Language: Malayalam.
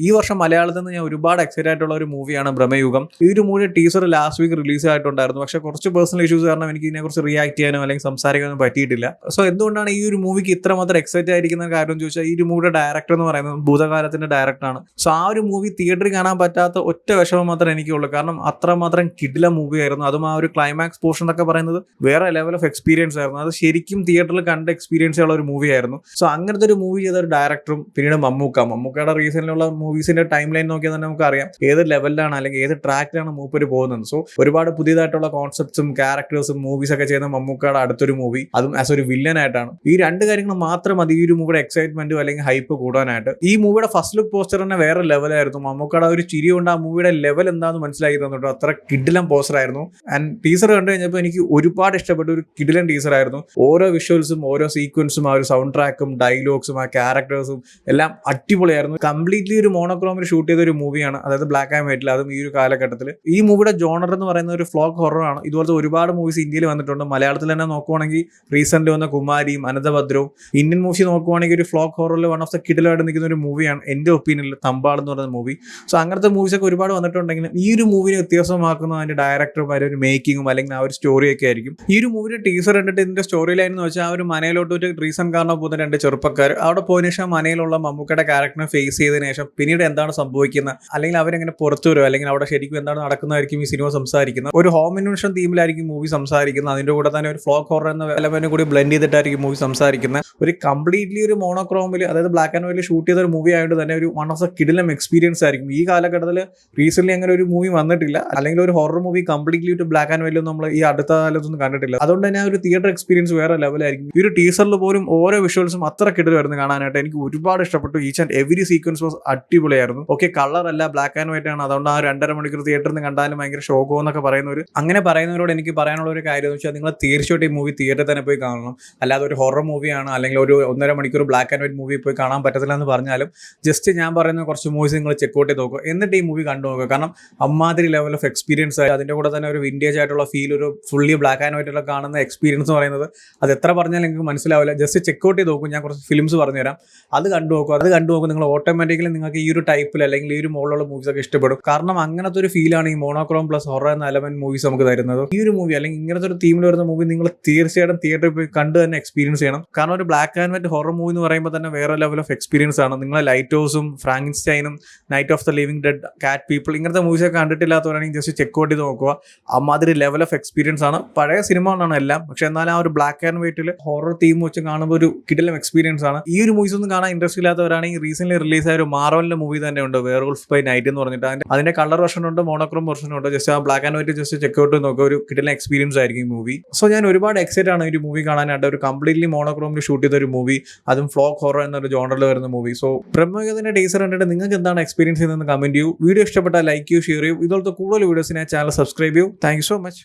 ഈ വർഷം മലയാളത്തിൽ നിന്ന് ഞാൻ ഒരുപാട് എക്സൈറ്റഡ് ആയിട്ടുള്ള ഒരു മൂവിയാണ് ബ്രഹ്മയുഗം. ഈ ഒരു movie teaser last week release ആയിട്ടുണ്ടായിരുന്നു. പക്ഷേ കുറച്ച് പേഴ്സണൽ ഇഷ്യൂസ് കാരണം എനിക്ക് ഇതിനെക്കുറിച്ച് റിയാക്ട് ചെയ്യാനോ അല്ലെങ്കിൽ സംസാരിക്കാനോ പറ്റിയിട്ടില്ല. സോ എന്തുകൊണ്ടാണ് ഈ ഒരു മൂവിക്ക് ഇത്രമാത്രം എക്സൈറ്റ് ആയിരിക്കുന്ന കാര്യം എന്ന് ചോദിച്ചാൽ, ഈ ഒരു മൂവിയുടെ ഡയറക്ടർ എന്ന് പറയുന്നത് ഭൂതകാലത്തിന്റെ ഡയറക്ടറാണ്. സോ ആ ഒരു മൂവി തിയേറ്ററിൽ കാണാൻ പറ്റാത്ത ഒറ്റ വിഷമം മാത്രമേ എനിക്കുള്ളൂ. കാരണം അത്രമാത്രം കിടില മൂവി ആയിരുന്നു. അതും ആ ഒരു ക്ലൈമാക്സ് പോർഷൻ എന്നൊക്കെ പറയുന്നത് വേറെ ലെവൽ ഓഫ് എക്സ്പീരിയൻസ് ആയിരുന്നു. അത് ശരിക്കും തിയേറ്ററിൽ കണ്ട എക്സ്പീരിയൻസ് ഉള്ള ഒരു മൂവി ആയിരുന്നു. സോ അങ്ങനത്തെ ഒരു മൂവി ചെയ്ത ഒരു ഡയറക്ടറും പിന്നീട് മമ്മൂക്കയുടെ റീസെന്റിലുള്ള മൂവീസിന്റെ ടൈം ലൈൻ നോക്കിയാൽ തന്നെ നമുക്ക് അറിയാം ഏത് ലെവലിലാണ് അല്ലെങ്കിൽ ഏത് ട്രാക്കിലാണ് മൂപ്പര് പോകുന്നത്. സോ ഒരുപാട് പുതിയതായിട്ടുള്ള കോൺസെപ്റ്റ്സും ക്യാരക്ടേഴ്സും മൂവീസ് ഒക്കെ ചെയ്യുന്ന മമ്മൂക്കയുടെ അടുത്തൊരു മൂവി, അതും ആസ് ഒരു വില്ലൻ ആയിട്ടാണ്. ഈ രണ്ട് കാര്യങ്ങൾ മാത്രം മതി ഈ ഒരു മൂവിയുടെ എക്സൈറ്റ്മെന്റും അല്ലെങ്കിൽ ഹൈപ്പ് കൂടാനായിട്ട്. ഈ മൂവിയുടെ ഫസ്റ്റ് ലുക്ക് പോസ്റ്റർ തന്നെ വേറെ ലെവലായിരുന്നു. മമ്മൂക്കയുടെ ഒരു ചിരി കൊണ്ട് ആ മൂവിയുടെ ലെവൽ എന്താണെന്ന് മനസ്സിലാക്കി തന്നിട്ടോ. അത്ര കിഡിലൻ പോസ്റ്റർ ആയിരുന്നു. ആൻഡ് ടീസർ കണ്ടു കഴിഞ്ഞപ്പോൾ എനിക്ക് ഒരുപാട് ഇഷ്ടപ്പെട്ട ഒരു കിഡിലൻ ടീസർ ആയിരുന്നു. ഓരോ വിഷ്വൽസും ഓരോ സീക്വൻസും ആ ഒരു സൗണ്ട് ട്രാക്കും ഡയലോഗ്സും ആ ക്യാരക്ടേഴ്സും എല്ലാം അടിപൊളിയായിരുന്നു. കംപ്ലീറ്റ്ലി ഒരു മോണോക്രോമിൽ ഷൂട്ട് ചെയ്ത ഒരു മൂവിയാണ്, അതായത് ബ്ലാക്ക് ആൻഡ് വൈറ്റിൽ, അതും ഈ ഒരു കാലഘട്ടത്തിൽ. ഈ മൂവിയുടെ ജോണർ എന്ന് പറയുന്ന ഒരു ഫ്ലോക്ക് ഹൊറർ ആണ്. ഇതുപോലത്തെ ഒരുപാട് മൂവീസ് ഇന്ത്യയിൽ വന്നിട്ടുണ്ട്. മലയാളത്തിൽ തന്നെ നോക്കുവാണെങ്കിൽ റീസെന്റ് വന്ന കുമാരിയും അനന്തഭദ്രവും. ഇന്ത്യൻ മൂവി നോക്കുവാണെങ്കിൽ ഒരു ഫ്ലോക്ക് ഹൊററിൽ വൺ ഓഫ് ദ കിഡിലായിട്ട് നിൽക്കുന്ന ഒരു മൂവിയാണ് എൻ്റെ ഒപ്പീനിയനിൽ തമ്പാൾ എന്ന് പറയുന്ന മൂവി. സോ അങ്ങനത്തെ മൂവീസൊക്കെ ഒരുപാട് വന്നിട്ടുണ്ടെങ്കിലും ഈ ഒരു മൂവിനെ വ്യത്യാസമാക്കുന്ന അതിന്റെ ഡയറക്ടറും അതിന്റെ ഒരു മേക്കിങ്ങും അല്ലെങ്കിൽ ആ ഒരു സ്റ്റോറിയൊക്കെ ആയിരിക്കും. ഈ ഒരു മൂവിയുടെ ടീസർ കണ്ടിട്ട് ഇതിന്റെ സ്റ്റോറി ലൈൻ എന്ന് വെച്ചാൽ ആ ഒരു മനയിലോട്ട് ഒരു റീസൺ കാരണം പോകുന്ന രണ്ട് ചെറുപ്പക്കാർ അവിടെ പോയതിനു ശേഷം മനയിലുള്ള മമ്മൂക്കയുടെ ക്യാരക്ടറിനെ ഫേസ് ചെയ്തതിനു ശേഷം പിന്നീട് എന്താണ് സംഭവിക്കുന്നത് അല്ലെങ്കിൽ അവരെങ്ങനെ പുറത്തു വരുമോ അല്ലെങ്കിൽ അവിടെ ശരിക്കും എന്താണ് നടക്കുന്നതായിരിക്കും ഈ സിനിമ സംസാരിക്കുന്നത്. ഒരു ഹോം ഇൻവെൻഷൻ തീമിലായിരിക്കും മൂവി സംസാരിക്കുന്നത്. അതിന്റെ കൂടെ തന്നെ ഒരു ഫ്ലോക്ക് ഹൊറർ എന്ന എലമെന്റ് കൂടി ബ്ലെൻഡ് ചെയ്തിട്ടായിരിക്കും മൂവി സംസാരിക്കുന്നത്. ഒരു കംപ്ലീറ്റ്ലി ഒരു മോണോക്രോമിൽ, അതായത് ബ്ലാക്ക് ആൻഡ് വൈറ്റിൽ ഷൂട്ട് ചെയ്ത ഒരു മൂവി ആയതുകൊണ്ട് തന്നെ ഒരു വൺ ഓഫ് ദ കിഡിലം എക്സ്പീരിയൻസ് ആയിരിക്കും. ഈ കാലഘട്ടത്തിൽ റീസെന്റ് അങ്ങനെ ഒരു മൂവി വന്നിട്ടില്ല, അല്ലെങ്കിൽ ഒരു ഹൊറർ മൂവി കംപ്ലീറ്റ്ലി ഒരു ബ്ലാക്ക് ആൻഡ് വൈറ്റിൽ നമ്മൾ ഈ അടുത്ത കാലത്തൊന്നും കണ്ടിട്ടില്ല. അതുകൊണ്ട് തന്നെ ഒരു തിയേറ്റർ എക്സ്പീരിയൻസ് വേറെ ലെവലായിരിക്കും. ഈ ഒരു ടീസറിൽ പോലും ഓരോ വിഷ്വൽസും അത്ര കിടിലായിരുന്നു കാണാനായിട്ട്. എനിക്ക് ഒരുപാട് ഇഷ്ടപ്പെട്ടു. Each and every sequence was അടിപൊളിയായിരുന്നു. ഓക്കെ, കളർ അല്ല, ബ്ലാക്ക് ആൻഡ് വൈറ്റ് ആണ്, അതുകൊണ്ട് ആ 2.5 മണിക്കൂർ തിയേറ്ററിൽ നിന്ന് കണ്ടാലും ഭയങ്കര ഷോക്കോ എന്നൊക്കെ പറയുന്നവർ, അങ്ങനെ പറയുന്നവരോട് എനിക്ക് പറയാനുള്ള ഒരു കാര്യം എന്ന് വെച്ചാൽ നിങ്ങൾ തീർച്ചയായിട്ടും ഈ മൂവി തിയേറ്ററിൽ തന്നെ പോയി കാണണം. അല്ലാതെ ഒരു ഹൊറർ മൂവിയാണ് അല്ലെങ്കിൽ ഒരു 1.5 മണിക്കൂർ ബ്ലാക്ക് ആൻഡ് വൈറ്റ് മൂവി പോയി കാണാൻ പറ്റത്തില്ല എന്ന് പറഞ്ഞാലും ജസ്റ്റ് ഞാൻ പറയുന്ന കുറച്ച് മൂവീസ് നിങ്ങൾ ചെക്കൗട്ട് ചെയ്ത് നോക്കുക, എന്നിട്ട് ഈ മൂവി കണ്ടു നോക്കുക. കാരണം അമ്മാതിരി ലെവൽ ഓഫ് എക്സ്പീരിയൻസ് ആയി. അതിൻ്റെ കൂടെ തന്നെ ഒരു വിൻറ്റേജ് ആയിട്ടുള്ള ഫീൽ, ഒരു ഫുള്ളി ബ്ലാക്ക് ആൻഡ് വൈറ്റിലുള്ള കാണുന്ന എക്സ്പീരിയൻസ് എന്ന് പറയുന്നത് അത് എത്ര പറഞ്ഞാലും നിങ്ങൾക്ക് മനസ്സിലാവില്ല. ജസ്റ്റ് ചെക്കൗട്ട് ചെയ്ത് നോക്കും. ഞാൻ കുറച്ച് ഫിലിംസ് പറഞ്ഞുതരാം, അത് കണ്ടു നോക്കും. നിങ്ങൾ ഓട്ടോമാറ്റിക്കലി നിങ്ങൾക്ക് ഈ ഒരു ടൈപ്പിൽ അല്ലെങ്കിൽ ഈ ഒരു മോളിലുള്ള മൂവീസ് ഒക്കെ ഇഷ്ടപ്പെടും. കാരണം അങ്ങനത്തെ ഒരു ഫീലാണ് ഈ മോണോക്രോം പ്ലസ് ഹൊറർ എന്ന എലമെന്റ് മൂവീസ് നമുക്ക് തരുന്നത്. ഈ ഒരു മൂവി അല്ലെങ്കിൽ ഇങ്ങനത്തെ ഒരു തീമിൽ വരുന്ന മൂവി നിങ്ങൾ തീർച്ചയായിട്ടും തിയേറ്ററിൽ പോയി കണ്ട് തന്നെ എക്സ്പീരിയൻസ് ചെയ്യണം. കാരണം ഒരു black and white horror movie എന്ന് പറയുമ്പോൾ തന്നെ വേറെ ലെവൽ ഓഫ് എക്സ്പീരിയൻസ് ആണ്. നിങ്ങൾ ലൈറ്റ് ഹൗസും ഫ്രാങ്കിൻസ്റ്റൈനും night of the living dead, cat people, ഇങ്ങനത്തെ മൂവീസൊക്കെ കണ്ടിട്ടില്ലാത്തവരാണെങ്കിൽ ജസ്റ്റ് ചെക്കൗട്ട് ചെയ്ത് നോക്കുക. അമ്മാതിരി ലെവൽ ഓഫ് എക്സ്പീരിയൻസ് ആണ്. പഴയ സിനിമകളാണ് എല്ലാം, പക്ഷെ എന്നാൽ ആ ഒരു ബ്ലാക്ക് ആൻഡ് വൈറ്റിൽ ഹൊറർ തീം വെച്ച് കാണുമ്പോൾ ഒരു കിടിലം എക്സ്പീരിയൻസ് ആണ്. ഈ ഒരു മൂവീസ് ഒന്നും കാണാൻ ഇൻട്രസ്റ്റ് ഇല്ലാത്തവരാണെങ്കിൽ റീസെന്റ് റിലീസ് ആയ ഒരു മാർവലിന്റെ മൂവി തന്നെ ഉണ്ട്, വെയർവുൾഫ് ബൈ നൈറ്റ് എന്ന് പറഞ്ഞിട്ട്. അതിന്റെ കളർ വെർഷൻ ഉണ്ട്, മോണോക്രോം വെർഷൻ ഉണ്ട്. ജസ്റ്റ് ആ black and white just check out നോക്കുക, ഒരു കിടിലൻ എക്സ്പീരിയൻസ് ആയിരിക്കും ഈ മൂവി. സോ ഞാൻ ഒരുപാട് എക്സൈറ്റഡ് ആണ് ഈ മൂവി കാണാനായിട്ട്. ഒരു കംപ്ലീറ്റ്ലി മോണോക്രോമിൽ ഷൂട്ട് ചെയ്ത ഒരു മൂവി, അതും ഫ്ലോക്ക് ഹൊറർ എന്നൊരു ജോണറിൽ വരുന്ന മൂവി. സോ ബ്രഹ്മയുഗത്തിന്റെ ടീസർ കണ്ടിട്ട് നിങ്ങൾക്ക് എന്താണ് എക്സ്പീരിയൻസ് ചെയ്യുന്നതെന്ന് കമന്റ് ചെയ്യൂ. വീഡിയോ ഇഷ്ടപ്പെട്ടാൽ ലൈക്ക് ചെയ്യൂ, ഷെയർ ചെയ്യൂ. ഇതുപോലത്തെ കൂടുതൽ വീഡിയോസിനെ ചാനൽ സബ്സ്ക്രൈബ് ചെയ്യൂ. Thank you so much.